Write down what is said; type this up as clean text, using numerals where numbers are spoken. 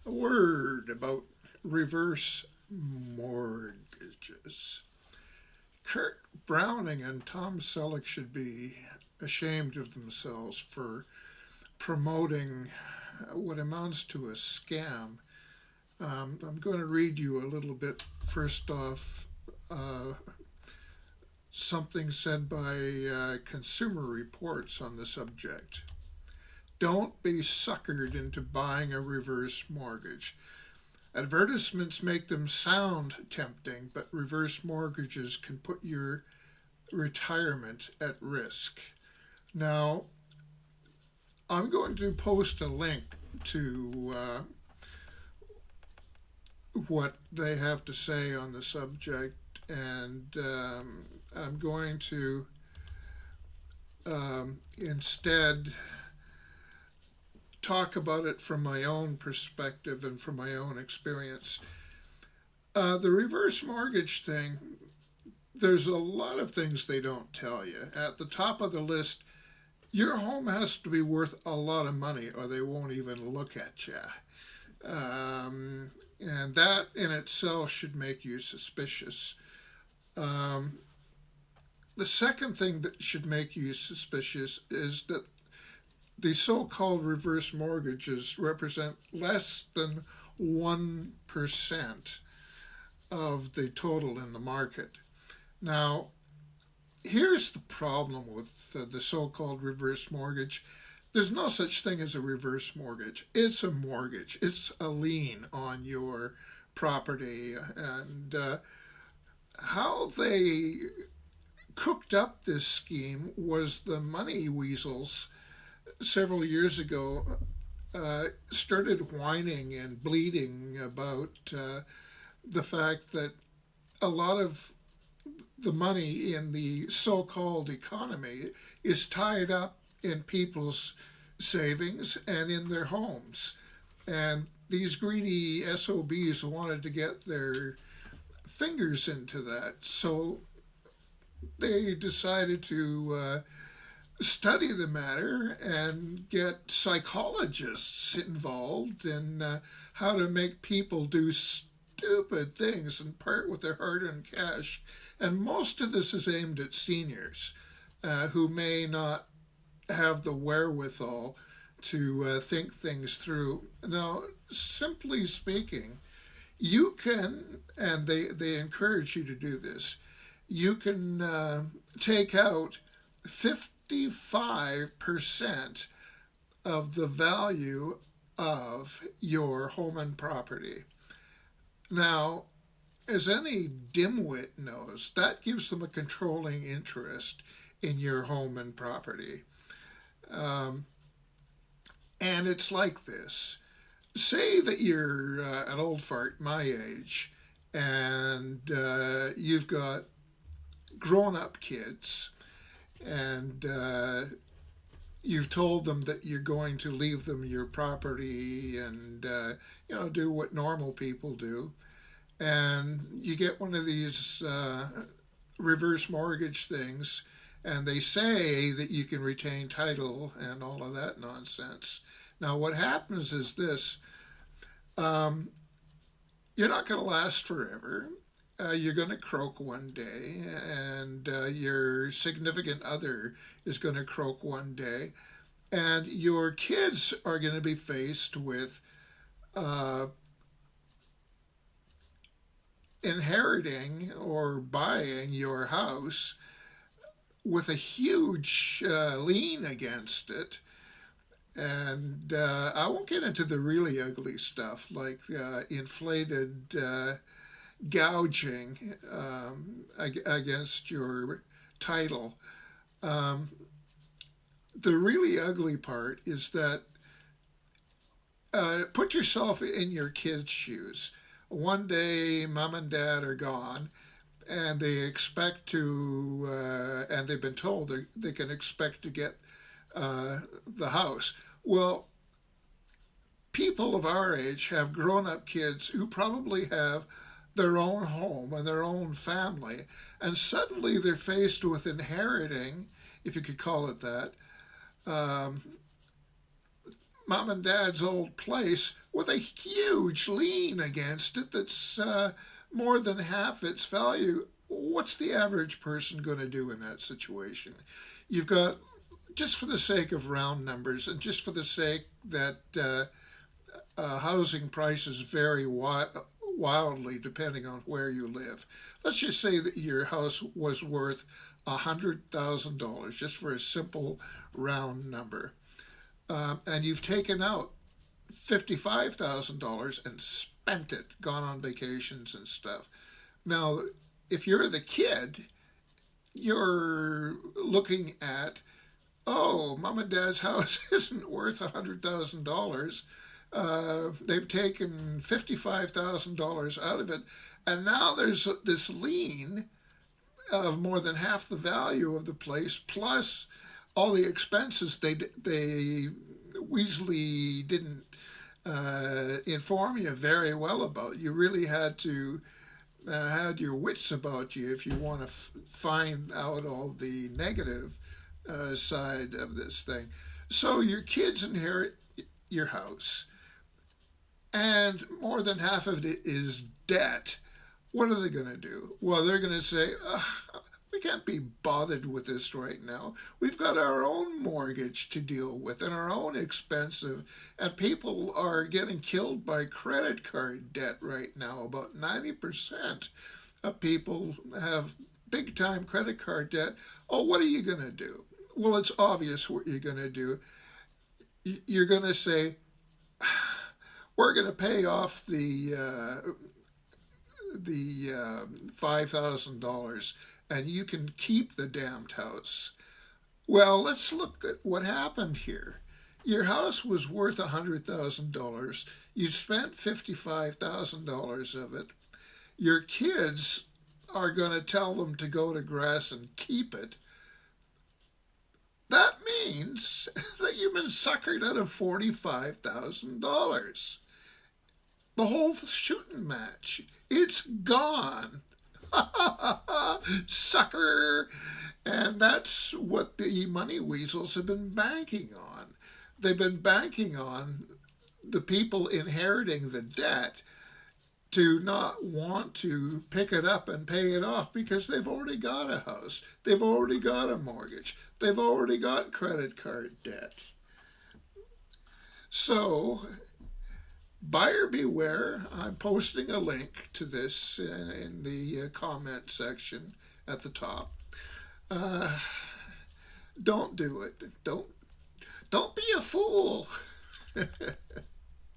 A word about reverse mortgages. Kurt Browning and Tom Sellck should be ashamed of themselves for promoting what amounts to a scam. I'm going to read you a little bit first off. Something said by Consumer Reports on the subject. Don't be suckered into buying a reverse mortgage. Advertisements make them sound tempting, but reverse mortgages can put your retirement at risk. Now, I'm going to post a link to what they have to say on the subject, and I'm going to instead talk about it from my own perspective and from my own experience. The reverse mortgage thing, there's a lot of things they don't tell you. At the top of the list, your home has to be worth a lot of money or they won't even look at you. And that in itself should make you suspicious. The second thing that should make you suspicious is that the so-called reverse mortgages represent less than 1% of the total in the market. Now, here's the problem with the so-called reverse mortgage. There's no such thing as a reverse mortgage. It's a mortgage. It's a lien on your property. And how they cooked up this scheme was the money weasels several years ago started whining and bleating about the fact that a lot of the money in the so-called economy is tied up in people's savings and in their homes. And these greedy SOBs wanted to get their fingers into that. So they decided to study the matter and get psychologists involved in how to make people do stupid things and part with their hard-earned cash. And most of this is aimed at seniors who may not have the wherewithal to think things through. Now, simply speaking, you can, and they encourage you to do this, you can take out 55% of the value of your home and property. Now, as any dimwit knows, that gives them a controlling interest in your home and property. And it's like this. Say that you're an old fart my age and you've got grown-up kids and you've told them that you're going to leave them your property and do what normal people do, and you get one of these reverse mortgage things, and they say that you can retain title and all of that nonsense. Now, what happens is this: you're not going to last forever. You're going to croak one day, and your significant other is going to croak one day, and your kids are going to be faced with inheriting or buying your house with a huge lien against it. And I won't get into the really ugly stuff like inflated gouging against your title. The really ugly part is that put yourself in your kids' shoes. One day, mom and dad are gone, and they expect to, and they've been told they can expect to get the house. Well, people of our age have grown-up kids who probably have their own home and their own family, and suddenly they're faced with inheriting, if you could call it that, mom and dad's old place with a huge lien against it that's more than half its value. What's the average person going to do in that situation? You've got, just for the sake of round numbers and just for the sake that housing prices vary wildly depending on where you live. Let's just say that your house was worth $100,000, just for a simple round number, and you've taken out $55,000 and spent it, gone on vacations and stuff. Now, if you're the kid, you're looking at, oh, mom and dad's house isn't worth $100,000. They've taken $55,000 out of it, and now there's this lien of more than half the value of the place, plus all the expenses they Weasley didn't inform you very well about. You really had to had your wits about you if you want to find out all the negative side of this thing. So your kids inherit your house, and more than half of it is debt. What are they going to do? Well, they're going to say, we can't be bothered with this right now. We've got our own mortgage to deal with and our own expensive, and people are getting killed by credit card debt right now. About 90% of people have big time credit card debt. Oh, what are you going to do? Well, it's obvious what you're going to do. You're going to say, we're going to pay off the $5,000 and you can keep the damned house. Well, let's look at what happened here. Your house was worth $100,000. You spent $55,000 of it. Your kids are going to tell them to go to grass and keep it. That means that you've been suckered out of $45,000. The whole shooting match, it's gone. Sucker! And that's what the money weasels have been banking on. They've been banking on the people inheriting the debt to not want to pick it up and pay it off because they've already got a house, they've already got a mortgage, they've already got credit card debt. So, buyer beware. I'm posting a link to this in the comment section at the top. Don't do it. Don't be a fool.